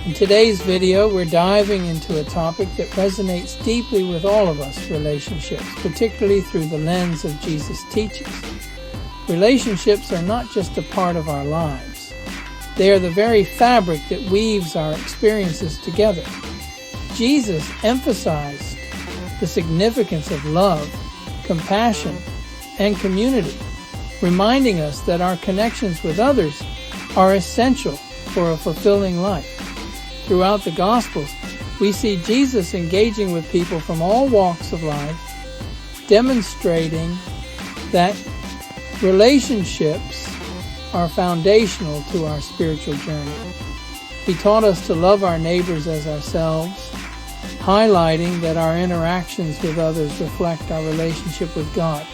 In today's video, we're diving into a topic that resonates deeply with all of us: relationships, particularly through the lens of Jesus' teachings. Relationships are not just a part of our lives. They are the very fabric that weaves our experiences together. Jesus emphasized the significance of love, compassion, and community, reminding us that our connections with others are essential for a fulfilling life. Throughout the Gospels, we see Jesus engaging with people from all walks of life, demonstrating that relationships are foundational to our spiritual journey. He taught us to love our neighbors as ourselves, highlighting that our interactions with others reflect our relationship with God.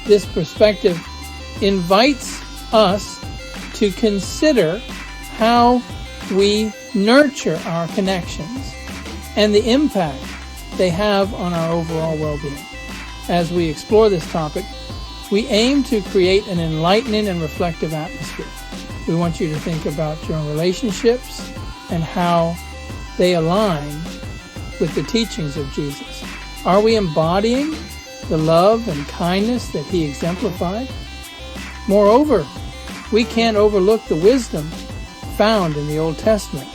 This perspective invites us to consider how we nurture our connections and the impact they have on our overall well-being. As we explore this topic, we aim to create an enlightening and reflective atmosphere. We want you to think about your own relationships and how they align with the teachings of Jesus. Are we embodying the love and kindness that he exemplified? Moreover, we can't overlook the wisdom found in the Old Testament,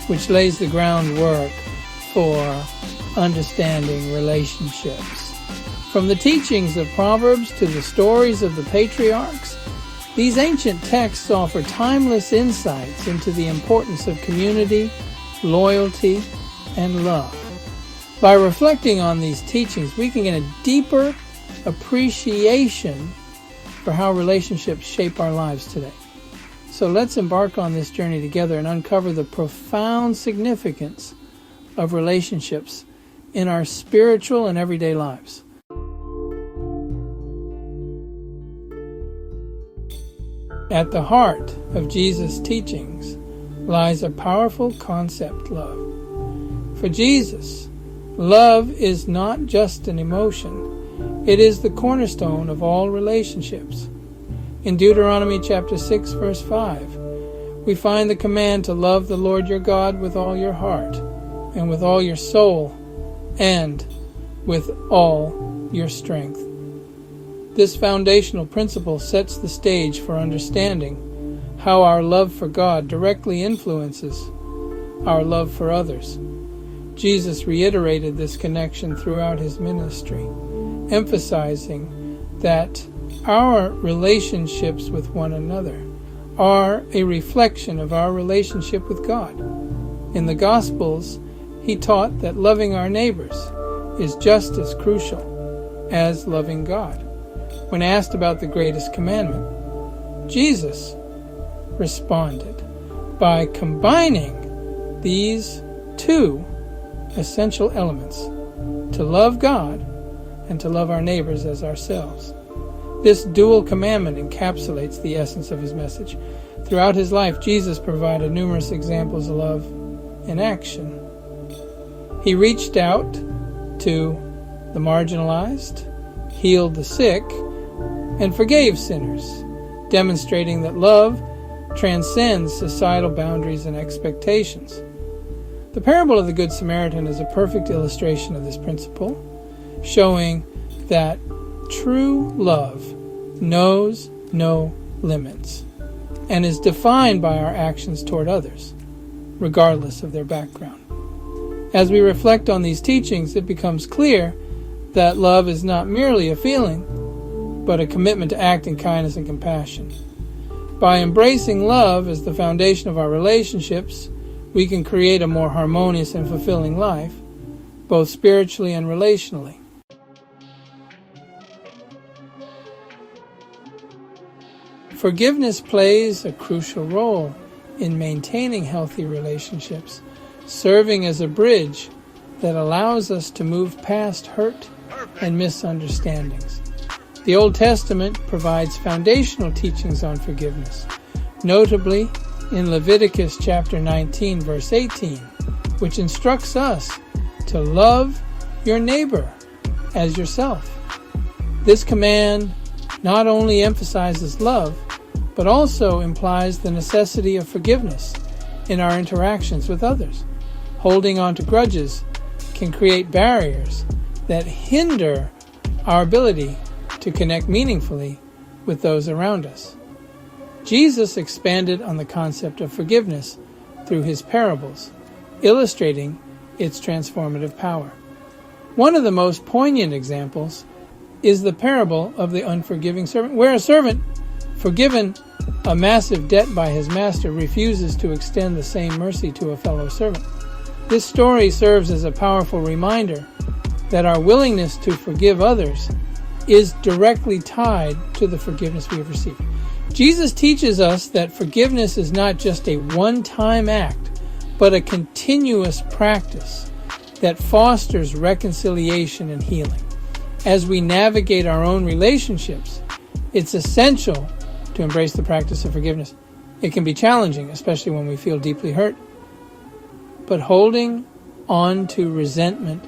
which lays the groundwork for understanding relationships. From the teachings of Proverbs to the stories of the patriarchs, these ancient texts offer timeless insights into the importance of community, loyalty, and love. By reflecting on these teachings, we can get a deeper appreciation for how relationships shape our lives today. So let's embark on this journey together and uncover the profound significance of relationships in our spiritual and everyday lives. At the heart of Jesus' teachings lies a powerful concept: love. For Jesus, love is not just an emotion. It is the cornerstone of all relationships. In Deuteronomy chapter 6, verse 5, we find the command to love the Lord your God with all your heart, and with all your soul, and with all your strength. This foundational principle sets the stage for understanding how our love for God directly influences our love for others. Jesus reiterated this connection throughout his ministry, emphasizing that our relationships with one another are a reflection of our relationship with God. In the Gospels, he taught that loving our neighbors is just as crucial as loving God. When asked about the greatest commandment, Jesus responded by combining these two essential elements: to love God and to love our neighbors as ourselves. This dual commandment encapsulates the essence of his message. Throughout his life, Jesus provided numerous examples of love in action. He reached out to the marginalized, healed the sick, and forgave sinners, demonstrating that love transcends societal boundaries and expectations. The parable of the Good Samaritan is a perfect illustration of this principle, showing that true love knows no limits and is defined by our actions toward others, regardless of their background. As we reflect on these teachings, it becomes clear that love is not merely a feeling, but a commitment to act in kindness and compassion. By embracing love as the foundation of our relationships, we can create a more harmonious and fulfilling life, both spiritually and relationally. Forgiveness plays a crucial role in maintaining healthy relationships, serving as a bridge that allows us to move past hurt and misunderstandings. The Old Testament provides foundational teachings on forgiveness, notably in Leviticus chapter 19, verse 18, which instructs us to love your neighbor as yourself. This command not only emphasizes love, but also implies the necessity of forgiveness in our interactions with others. Holding on to grudges can create barriers that hinder our ability to connect meaningfully with those around us. Jesus expanded on the concept of forgiveness through his parables, illustrating its transformative power. One of the most poignant examples is the parable of the unforgiving servant, where a servant, forgiven a massive debt by his master, refuses to extend the same mercy to a fellow servant. This story serves as a powerful reminder that our willingness to forgive others is directly tied to the forgiveness we have received. Jesus teaches us that forgiveness is not just a one-time act, but a continuous practice that fosters reconciliation and healing. As we navigate our own relationships, it's essential to embrace the practice of forgiveness. It can be challenging, especially when we feel deeply hurt. But holding on to resentment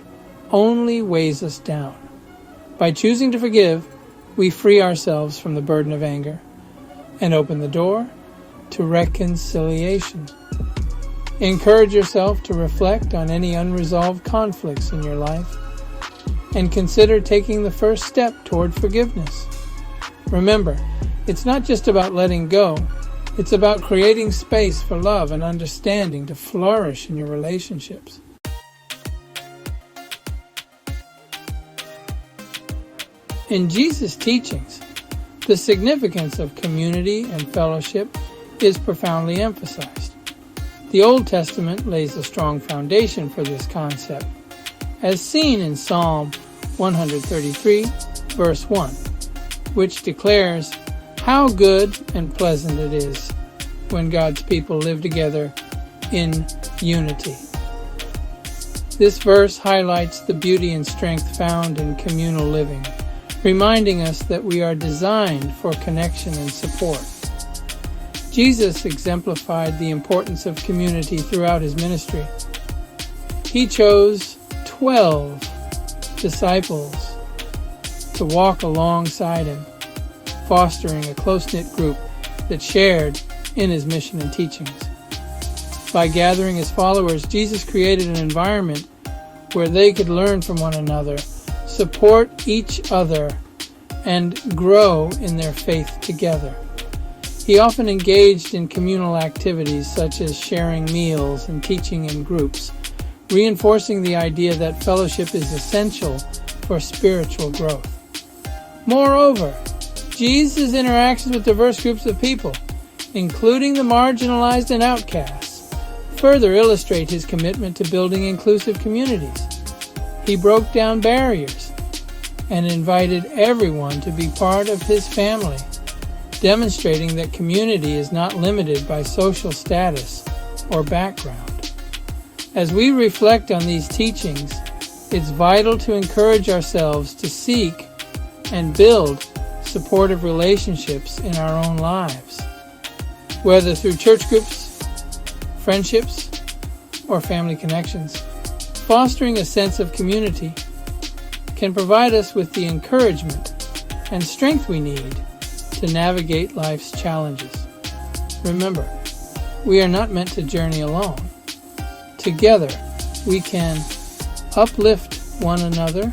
only weighs us down. By choosing to forgive, we free ourselves from the burden of anger and open the door to reconciliation. Encourage yourself to reflect on any unresolved conflicts in your life and consider taking the first step toward forgiveness. Remember, it's not just about letting go. It's about creating space for love and understanding to flourish in your relationships. In Jesus' teachings, the significance of community and fellowship is profoundly emphasized. The Old Testament lays a strong foundation for this concept, as seen in Psalm 133, verse 1, which declares how good and pleasant it is when God's people live together in unity. This verse highlights the beauty and strength found in communal living, reminding us that we are designed for connection and support. Jesus exemplified the importance of community throughout his ministry. He chose 12 disciples to walk alongside him, fostering a close-knit group that shared in his mission and teachings. By gathering his followers, Jesus created an environment where they could learn from one another, support each other, and grow in their faith together. He often engaged in communal activities such as sharing meals and teaching in groups, reinforcing the idea that fellowship is essential for spiritual growth. Moreover, Jesus' interactions with diverse groups of people, including the marginalized and outcasts, further illustrate his commitment to building inclusive communities. He broke down barriers and invited everyone to be part of his family, demonstrating that community is not limited by social status or background. As we reflect on these teachings, it's vital to encourage ourselves to seek and build supportive relationships in our own lives, whether through church groups, friendships, or family connections. Fostering a sense of community can provide us with the encouragement and strength we need to navigate life's challenges. Remember, we are not meant to journey alone. Together, we can uplift one another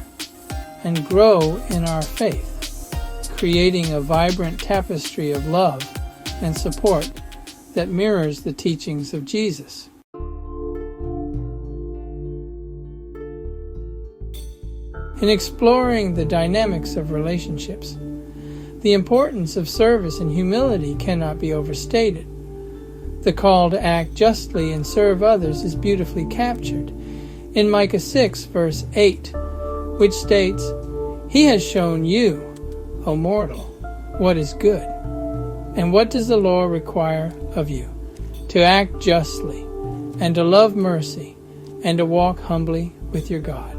and grow in our faith, creating a vibrant tapestry of love and support that mirrors the teachings of Jesus. In exploring the dynamics of relationships, the importance of service and humility cannot be overstated. The call to act justly and serve others is beautifully captured in Micah 6, verse 8, which states, "He has shown you, O mortal, what is good. And what does the law require of you? To act justly, and to love mercy, and to walk humbly with your God."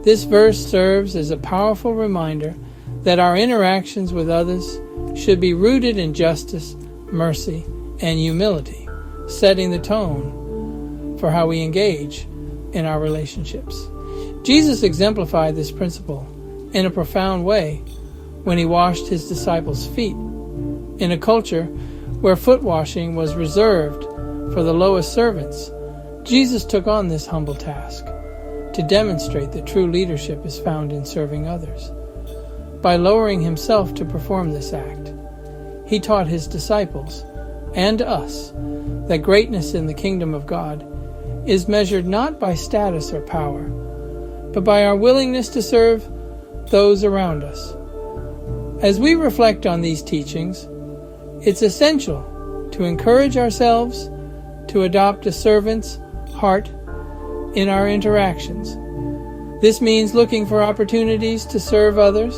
This verse serves as a powerful reminder that our interactions with others should be rooted in justice, mercy, and humility, setting the tone for how we engage in our relationships. Jesus exemplified this principle in a profound way when he washed his disciples' feet. In a culture where foot washing was reserved for the lowest servants, Jesus took on this humble task to demonstrate that true leadership is found in serving others. By lowering himself to perform this act, he taught his disciples and us that greatness in the kingdom of God is measured not by status or power, but by our willingness to serve those around us. As we reflect on these teachings, it's essential to encourage ourselves to adopt a servant's heart in our interactions. This means looking for opportunities to serve others,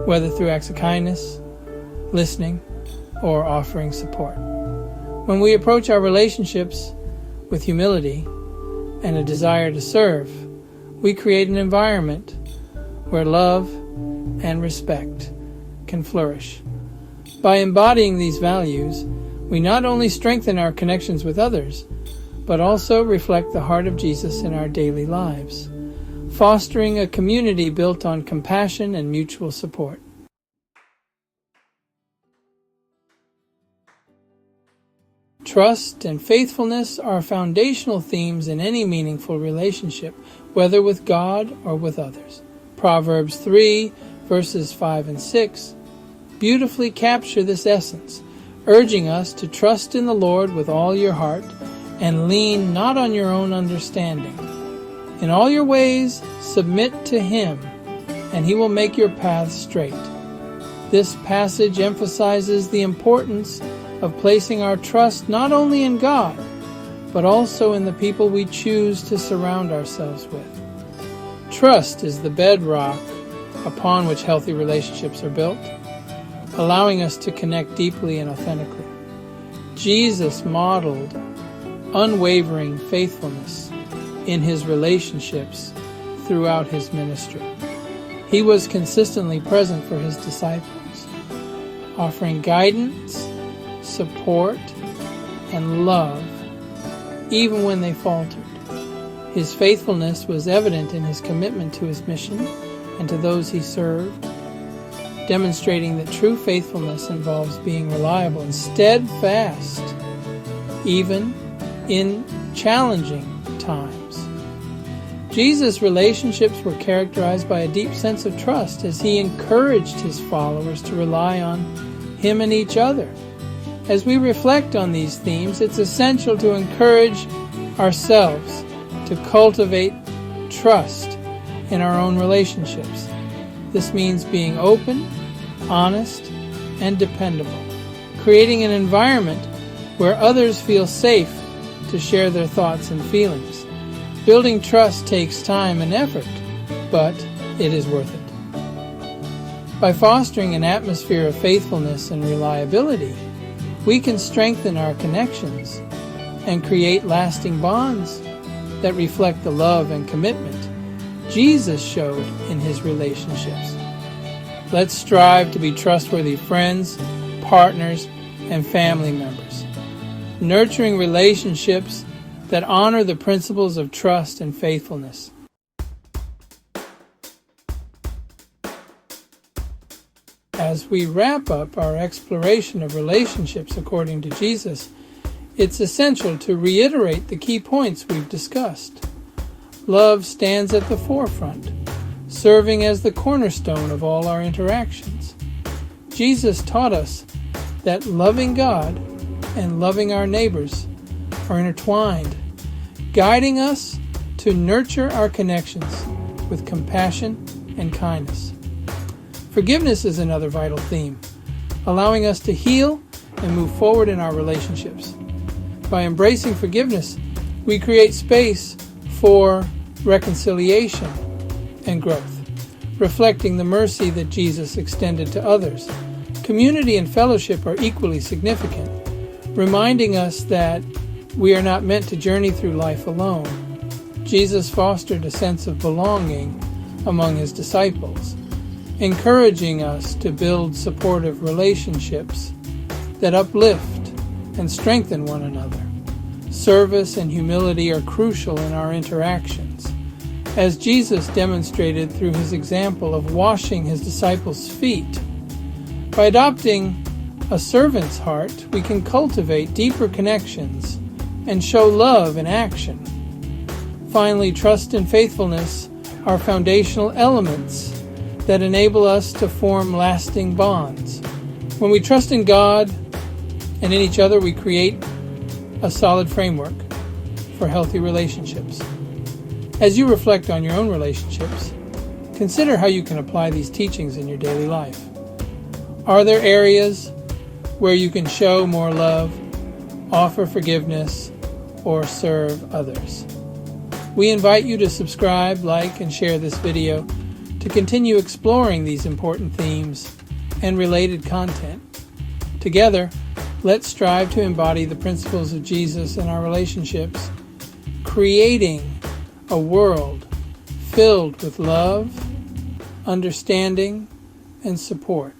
whether through acts of kindness, listening, or offering support. When we approach our relationships with humility and a desire to serve, we create an environment where love and respect can flourish. By embodying these values, we not only strengthen our connections with others, but also reflect the heart of Jesus in our daily lives, fostering a community built on compassion and mutual support. Trust and faithfulness are foundational themes in any meaningful relationship, whether with God or with others. Proverbs 3, verses 5 and 6 beautifully capture this essence, urging us to trust in the Lord with all your heart and lean not on your own understanding. In all your ways, submit to Him, and He will make your paths straight. This passage emphasizes the importance of placing our trust not only in God, but also in the people we choose to surround ourselves with. Trust is the bedrock upon which healthy relationships are built, allowing us to connect deeply and authentically. Jesus modeled unwavering faithfulness in His relationships throughout His ministry. He was consistently present for His disciples, offering guidance, support, and love, even when they faltered. His faithfulness was evident in His commitment to His mission and to those He served, demonstrating that true faithfulness involves being reliable and steadfast, even in challenging times. Jesus' relationships were characterized by a deep sense of trust as He encouraged His followers to rely on Him and each other. As we reflect on these themes, it's essential to encourage ourselves to cultivate trust in our own relationships. This means being open, honest, and dependable, creating an environment where others feel safe to share their thoughts and feelings. Building trust takes time and effort, but it is worth it. By fostering an atmosphere of faithfulness and reliability, we can strengthen our connections and create lasting bonds that reflect the love and commitment Jesus showed in His relationships. Let's strive to be trustworthy friends, partners, and family members, nurturing relationships that honor the principles of trust and faithfulness. As we wrap up our exploration of relationships according to Jesus, it's essential to reiterate the key points we've discussed. Love stands at the forefront, serving as the cornerstone of all our interactions. Jesus taught us that loving God and loving our neighbors are intertwined, guiding us to nurture our connections with compassion and kindness. Forgiveness is another vital theme, allowing us to heal and move forward in our relationships. By embracing forgiveness, we create space for reconciliation and growth, reflecting the mercy that Jesus extended to others. Community and fellowship are equally significant, reminding us that we are not meant to journey through life alone. Jesus fostered a sense of belonging among His disciples, encouraging us to build supportive relationships that uplift and strengthen one another. Service and humility are crucial in our interactions, as Jesus demonstrated through His example of washing His disciples' feet. By adopting a servant's heart, we can cultivate deeper connections and show love in action. Finally, trust and faithfulness are foundational elements that enable us to form lasting bonds. When we trust in God and in each other, we create a solid framework for healthy relationships. As you reflect on your own relationships, consider how you can apply these teachings in your daily life. Are there areas where you can show more love, offer forgiveness, or serve others? We invite you to subscribe, like, and share this video to continue exploring these important themes and related content. Together, let's strive to embody the principles of Jesus in our relationships, creating a world filled with love, understanding, and support.